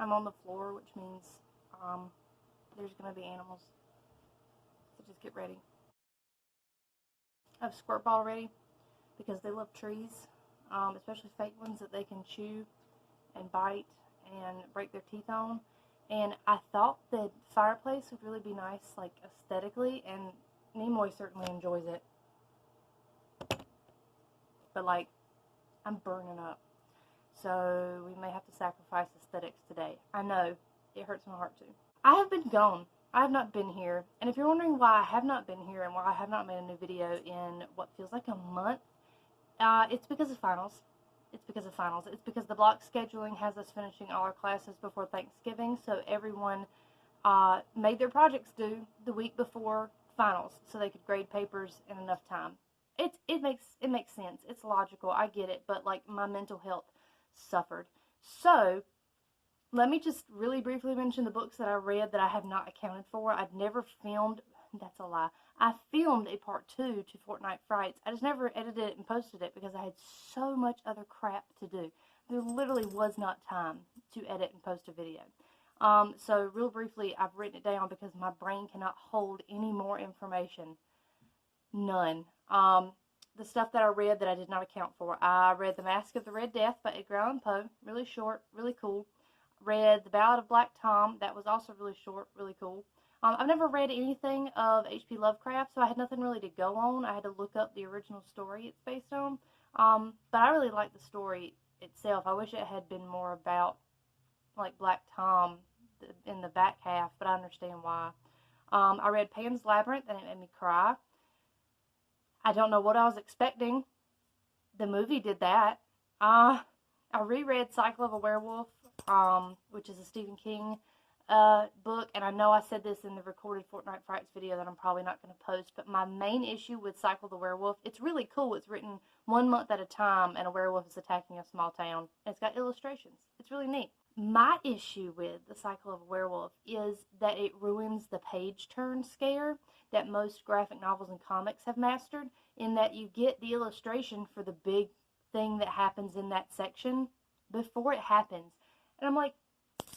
I'm on the floor, which means there's going to be animals. So just get ready. I have a squirt ball ready because they love trees, especially fake ones that they can chew and bite and break their teeth on. And I thought the fireplace would really be nice, like, aesthetically, and Nimoy certainly enjoys it. But, like, I'm burning up. So we may have to sacrifice aesthetics today. I know, it hurts my heart too. I have been gone. I have not been here. And if you're wondering why I have not been here and why I have not made a new video in what feels like a month, it's because of finals. It's because of finals. It's because the block scheduling has us finishing all our classes before Thanksgiving, so everyone made their projects due the week before finals so they could grade papers in enough time. It makes sense. It's logical. I get it, but like my mental health suffered. So let me just really briefly mention the books that I read that I have not accounted for. I've never filmed. That's a lie. I filmed a part 2 to Fortnite Frights. I just never edited it and posted it because I had so much other crap to do. There literally was not time to edit and post a video. So real briefly, I've written it down because my brain cannot hold any more information. None. The stuff that I read that I did not account for. I read The Mask of the Red Death by Edgar Allan Poe. Really short, really cool. Read The Ballad of Black Tom. That was also really short, really cool. I've never read anything of H.P. Lovecraft, so I had nothing really to go on. I had to look up the original story it's based on. But I really like the story itself. I wish it had been more about, like, Black Tom in the back half, but I understand why. I read Pan's Labyrinth, and it made me cry. I don't know what I was expecting. The movie did that. I reread Cycle of a Werewolf, which is a Stephen King book, and I know I said this in the recorded Fortnite Frights video that I'm probably not going to post, but my main issue with Cycle of the Werewolf, it's really cool. It's written 1 month at a time, and a werewolf is attacking a small town. And it's got illustrations. It's really neat. My issue with the Cycle of a Werewolf is that it ruins the page turn scare that most graphic novels and comics have mastered, in that you get the illustration for the big thing that happens in that section before it happens. And I'm like,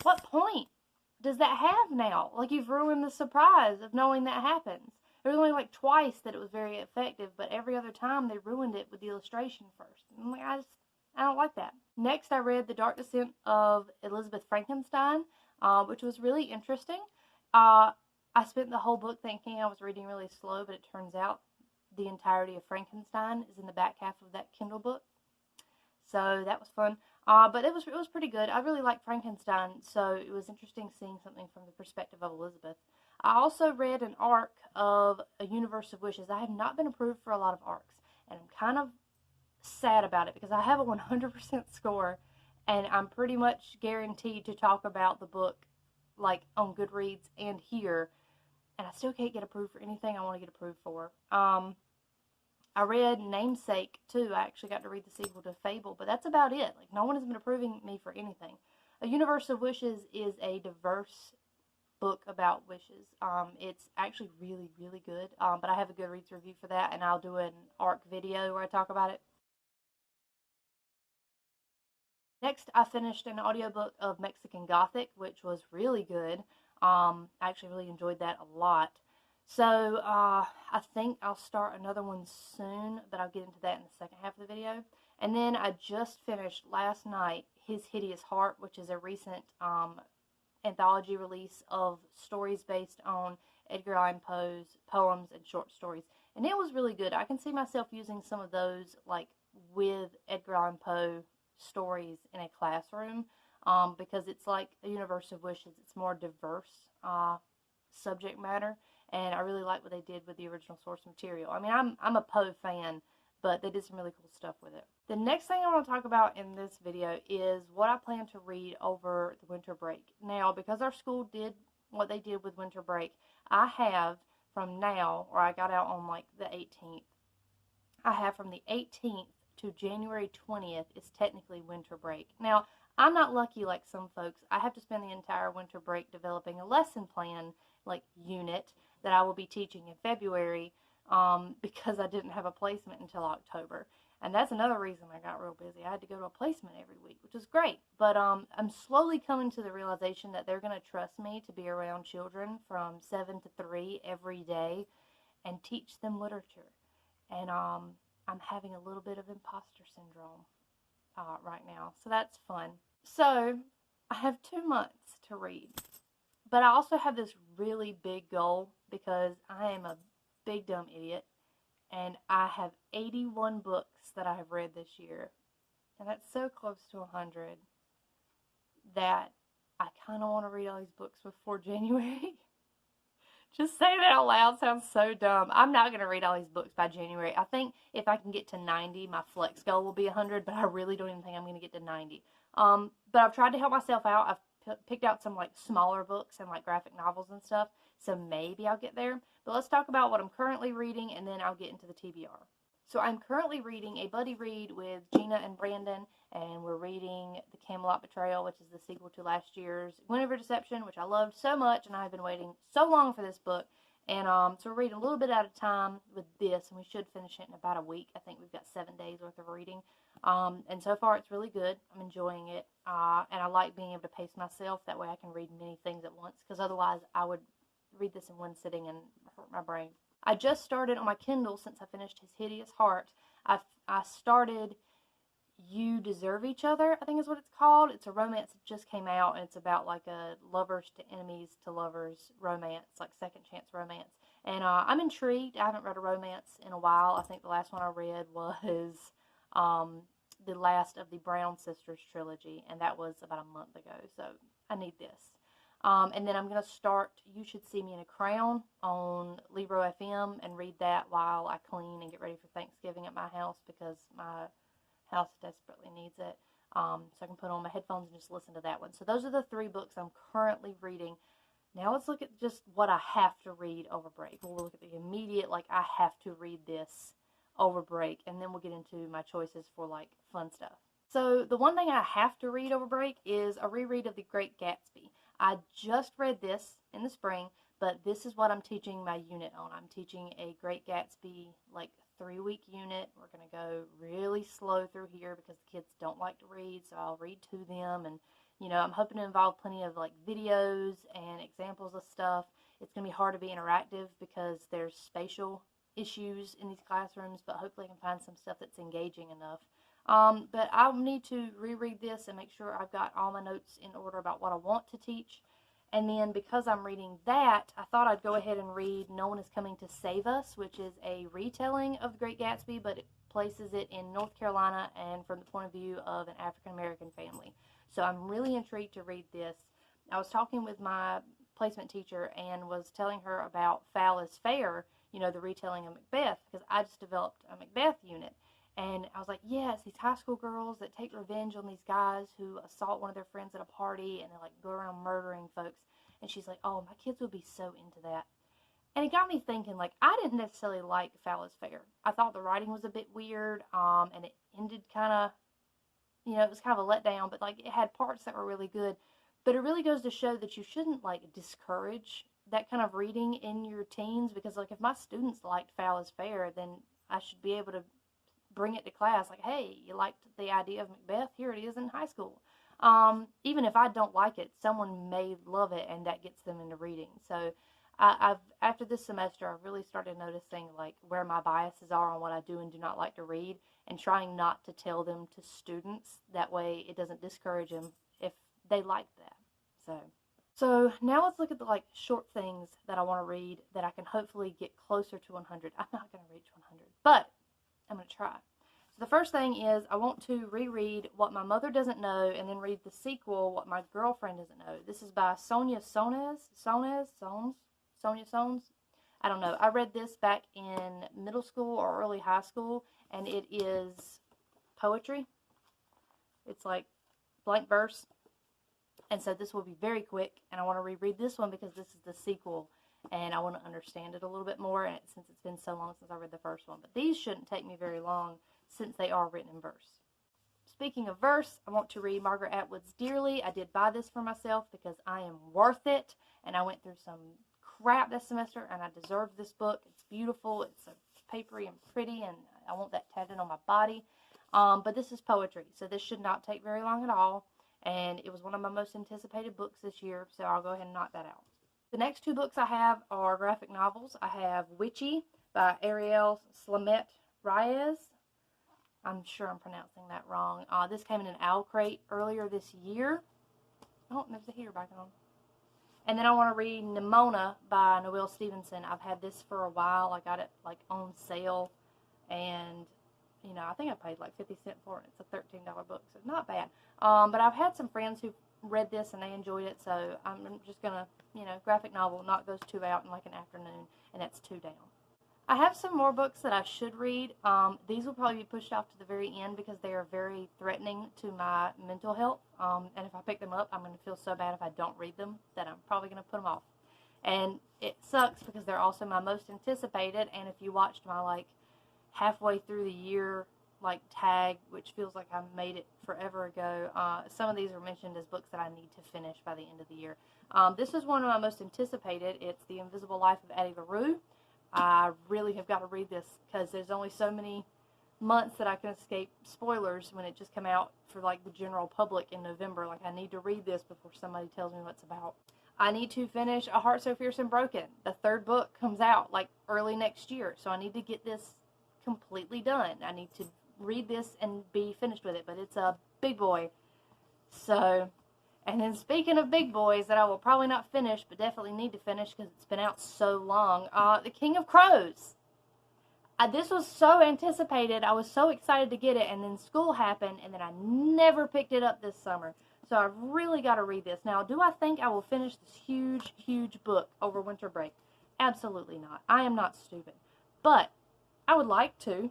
what point does that have now? Like, you've ruined the surprise of knowing that happens. There was only like twice that it was very effective, but every other time they ruined it with the illustration first. And I'm like, I don't like that. Next, I read The Dark Descent of Elizabeth Frankenstein, which was really interesting. I spent the whole book thinking I was reading really slow, but it turns out the entirety of Frankenstein is in the back half of that Kindle book. So that was fun. But it was pretty good. I really liked Frankenstein, so it was interesting seeing something from the perspective of Elizabeth. I also read an arc of A Universe of Wishes. I have not been approved for a lot of arcs, and I'm kind of sad about it because I have a 100% score, and I'm pretty much guaranteed to talk about the book, like, on Goodreads and here, and I still can't get approved for anything I want to get approved for. I read Namesake, too. I actually got to read the sequel to Fable, but that's about it. Like, no one has been approving me for anything. A Universe of Wishes is a diverse book about wishes. It's actually really, really good, but I have a Goodreads review for that, and I'll do an ARC video where I talk about it. Next, I finished an audiobook of Mexican Gothic, which was really good. I actually really enjoyed that a lot. So, I think I'll start another one soon, but I'll get into that in the second half of the video. And then I just finished last night His Hideous Heart, which is a recent anthology release of stories based on Edgar Allan Poe's poems and short stories. And it was really good. I can see myself using some of those, like, with Edgar Allan Poe stories in a classroom, because it's like A Universe of Wishes. It's more diverse subject matter, and I really like what they did with the original source material. I mean, I'm a Poe fan, but they did some really cool stuff with it. The next thing I want to talk about in this video is what I plan to read over the winter break. Now, because our school did what they did with winter break, I have from now, or I got out on like the 18th, I have from the 18th to January 20th is technically winter break. Now, I'm not lucky like some folks. I have to spend the entire winter break developing a lesson plan, like unit, that I will be teaching in February, because I didn't have a placement until October. And that's another reason I got real busy. I had to go to a placement every week, which is great. But I'm slowly coming to the realization that they're going to trust me to be around children from 7 to 3 every day and teach them literature. And I'm having a little bit of imposter syndrome right now. So that's fun. So I have 2 months to read. But I also have this really big goal because I am a big dumb idiot. And I have 81 books that I have read this year. And that's so close to 100 that I kind of want to read all these books before January. Just saying that out loud sounds so dumb. I'm not going to read all these books by January. I think if I can get to 90, my flex goal will be 100, but I really don't even think I'm going to get to 90. But I've tried to help myself out. I've picked out some like smaller books and like graphic novels and stuff, so maybe I'll get there. But let's talk about what I'm currently reading, and then I'll get into the TBR. So I'm currently reading a buddy read with Gina and Brandon, and we're reading The Camelot Betrayal, which is the sequel to last year's Guinevere Deception, which I loved so much, and I've been waiting so long for this book. And so we're reading a little bit at a time with this, and we should finish it in about a week. I think we've got 7 days worth of reading. And so far it's really good. I'm enjoying it. And I like being able to pace myself. That way I can read many things at once, because otherwise I would read this in one sitting and hurt my brain. I just started on my Kindle, since I finished His Hideous Heart. I started You Deserve Each Other, I think is what it's called. It's a romance that just came out, and it's about like a lovers to enemies to lovers romance, like second chance romance. And I'm intrigued. I haven't read a romance in a while. I think the last one I read was the last of the Brown Sisters trilogy, and that was about a month ago, so I need this. And then I'm going to start You Should See Me in a Crown on Libro FM and read that while I clean and get ready for Thanksgiving at my house, because my house desperately needs it. So I can put on my headphones and just listen to that one. So those are the 3 books I'm currently reading. Now let's look at just what I have to read over break. We'll look at the immediate, like I have to read this over break, and then we'll get into my choices for like fun stuff. So the one thing I have to read over break is a reread of The Great Gatsby. I just read this in the spring, but this is what I'm teaching my unit on. I'm teaching a Great Gatsby, like 3-week unit. We're going to go really slow through here because the kids don't like to read, so I'll read to them. And, you know, I'm hoping to involve plenty of like videos and examples of stuff. It's going to be hard to be interactive because there's spatial issues in these classrooms, but hopefully I can find some stuff that's engaging enough. But I'll need to reread this and make sure I've got all my notes in order about what I want to teach. And then because I'm reading that, I thought I'd go ahead and read No One Is Coming to Save Us, which is a retelling of The Great Gatsby, but it places it in North Carolina and from the point of view of an African-American family. So I'm really intrigued to read this. I was talking with my placement teacher and was telling her about Foul is Fair, you know, the retelling of Macbeth, because I just developed a Macbeth unit. And I was like, yes, these high school girls that take revenge on these guys who assault one of their friends at a party, and they like go around murdering folks. And she's like, oh, my kids would be so into that. And it got me thinking, like, I didn't necessarily like Foul is Fair. I thought the writing was a bit weird, and it ended kind of, you know, it was kind of a letdown, but like it had parts that were really good. But it really goes to show that you shouldn't like discourage that kind of reading in your teens, because like if my students liked Foul is Fair, then I should be able to bring it to class, like, hey, you liked the idea of Macbeth? Here it is in high school. Even if I don't like it, someone may love it, and that gets them into reading. So I've after this semester, I've really started noticing like where my biases are on what I do and do not like to read, and trying not to tell them to students. That way it doesn't discourage them if they like that. So now let's look at the like short things that I want to read that I can hopefully get closer to 100. I'm not going to reach 100, but I'm going to try. So the first thing is I want to reread What My Mother Doesn't Know, and then read the sequel, What My Girlfriend Doesn't Know. This is by Sonia Sones. I don't know. I read this back in middle school or early high school, and it is poetry. It's like blank verse. And so this will be very quick, and I want to reread this one because this is the sequel, and I want to understand it a little bit more, and since it's been so long since I read the first one. But these shouldn't take me very long since they are written in verse. Speaking of verse, I want to read Margaret Atwood's Dearly. I did buy this for myself because I am worth it, and I went through some crap this semester, and I deserved this book. It's beautiful. It's so papery and pretty, and I want that tatted on my body. But this is poetry, so this should not take very long at all. And it was one of my most anticipated books this year, so I'll go ahead and knock that out. The next two books I have are graphic novels. I have Witchy by Ariel Slamet Reyes. I'm sure I'm pronouncing that wrong. This came in an owl crate earlier this year. Oh, there's a heater back on. And then I want to read Nimona by Noelle Stevenson. I've had this for a while. I got it like on sale, and you know, I think I paid like 50 cents for it. It's a $13 book, so not bad. But I've had some friends who read this and they enjoyed it, so I'm just gonna, you know, graphic novel, knock those two out in like an afternoon, and that's 2 down. I have some more books that I should read. These will probably be pushed off to the very end because they are very threatening to my mental health. And if I pick them up, I'm going to feel so bad if I don't read them that I'm probably going to put them off. And it sucks because they're also my most anticipated. And if you watched my like halfway through the year like tag, which feels like I made it forever ago, some of these are mentioned as books that I need to finish by the end of the year. This is one of my most anticipated. It's The Invisible Life of Addie LaRue. I really have got to read this because there's only so many months that I can escape spoilers when it just came out for like the general public in November. Like, I need to read this before somebody tells me what it's about. I need to finish A Heart So Fierce and Broken. The 3rd book comes out like early next year, so I need to get this completely done. I need to read this and be finished with it, but it's a big boy. So, and then speaking of big boys that I will probably not finish, but definitely need to finish because it's been out so long, The King of Crows. This was so anticipated. I was so excited to get it, and then school happened, and then I never picked it up this summer. So I've really got to read this. Now, do I think I will finish this huge, huge book over winter break? Absolutely not. I am not stupid. But I would like to.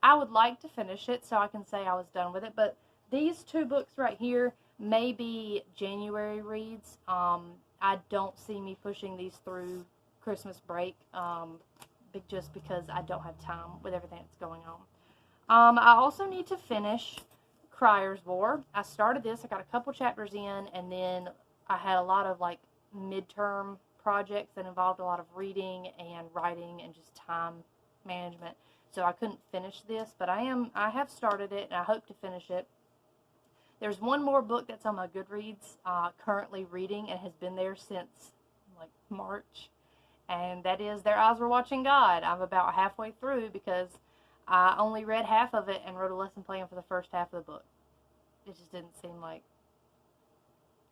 I would like to finish it so I can say I was done with it. But these 2 books right here may be January reads. I don't see me pushing these through Christmas break, just because I don't have time with everything that's going on. I also need to finish Crier's War. I started this, I got a couple chapters in, and then I had a lot of like midterm projects that involved a lot of reading and writing and just time management, so I couldn't finish this, but I have started it and I hope to finish it. There's one more book that's on my Goodreads currently reading and has been there since like March, and that is Their Eyes Were Watching God. I'm about halfway through because I only read half of it and wrote a lesson plan for the first half of the book. It just didn't seem like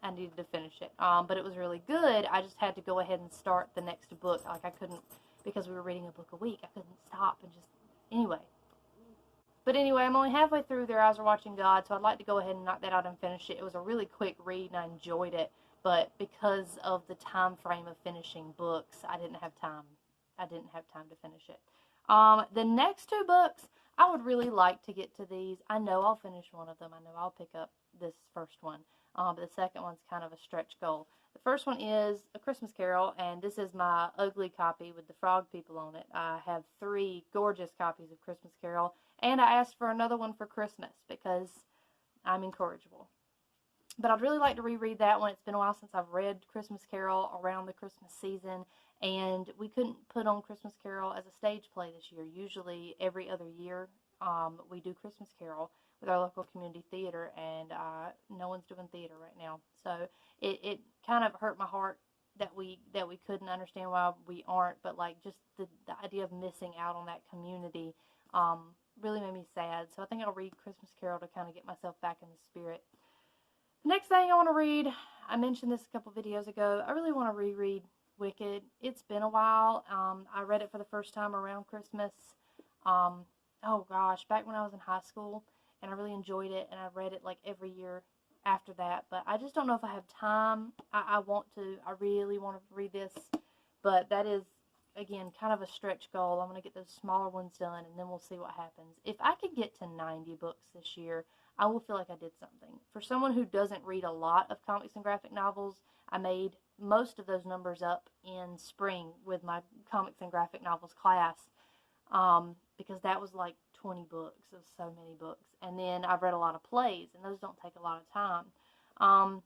I needed to finish it. But it was really good. I just had to go ahead and start the next book. Like, I couldn't, because we were reading a book a week, I couldn't stop and just, anyway. But anyway, I'm only halfway through Their Eyes Are Watching God, so I'd like to go ahead and knock that out and finish it. It was a really quick read, and I enjoyed it. But because of the time frame of finishing books, I didn't have time. I didn't have time to finish it. The next 2 books, I would really like to get to these. I know I'll finish one of them. I know I'll pick up this first one. But the second one's kind of a stretch goal. The first one is A Christmas Carol, and this is my ugly copy with the frog people on it. I have 3 gorgeous copies of Christmas Carol, and I asked for another one for Christmas because I'm incorrigible. But I'd really like to reread that one. It's been a while since I've read Christmas Carol around the Christmas season, and we couldn't put on Christmas Carol as a stage play this year. Usually every other year we do Christmas Carol with our local community theater, and no one's doing theater right now. So it kind of hurt my heart that we couldn't, understand why we aren't, but like just the idea of missing out on that community really made me sad. So I think I'll read Christmas Carol to kind of get myself back in the spirit. The next thing I want to read, I mentioned this a couple videos ago, I really want to reread Wicked. It's been a while. I read it for the first time around Christmas. Oh gosh, back when I was in high school, and I really enjoyed it, and I read it like every year after that, but I just don't know if I have time. I want to. I really want to read this, but that is, again, kind of a stretch goal. I'm going to get those smaller ones done, and then we'll see what happens. If I could get to 90 books this year, I will feel like I did something. For someone who doesn't read a lot of comics and graphic novels, I made most of those numbers up in spring with my comics and graphic novels class, because that was like 20 books. It was so many books. And then I've read a lot of plays, and those don't take a lot of time.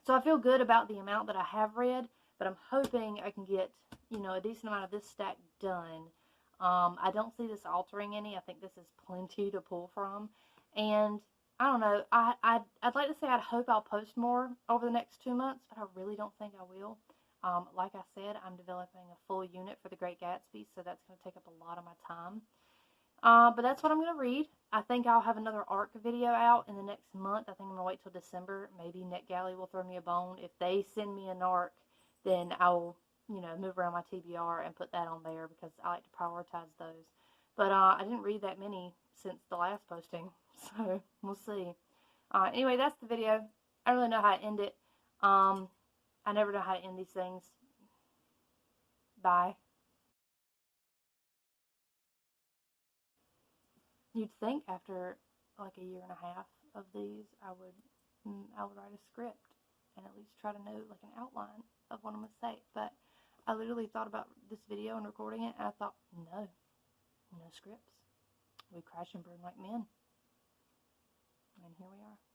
So I feel good about the amount that I have read, but I'm hoping I can get, a decent amount of this stack done I don't see this altering any. I think this is plenty to pull from. And I don't know. I'd like to say I'd hope I'll post more over the next 2 months, but I really don't think I will. Like I said, I'm developing a full unit for The Great Gatsby, so that's going to take up a lot of my time. But that's what I'm going to read. I think I'll have another ARC video out in the next month. I think I'm going to wait till December. Maybe NetGalley will throw me a bone. If they send me an ARC, then I'll, move around my TBR and put that on there because I like to prioritize those. But I didn't read that many since the last posting, so we'll see. Anyway, that's the video. I don't really know how to end it. I never know how to end these things. Bye. You'd think after like a year and a half of these, I would write a script and at least try to know like an outline of what I'm going to say. But I literally thought about this video and recording it, and I thought, no scripts. We crash and burn like men. And here we are.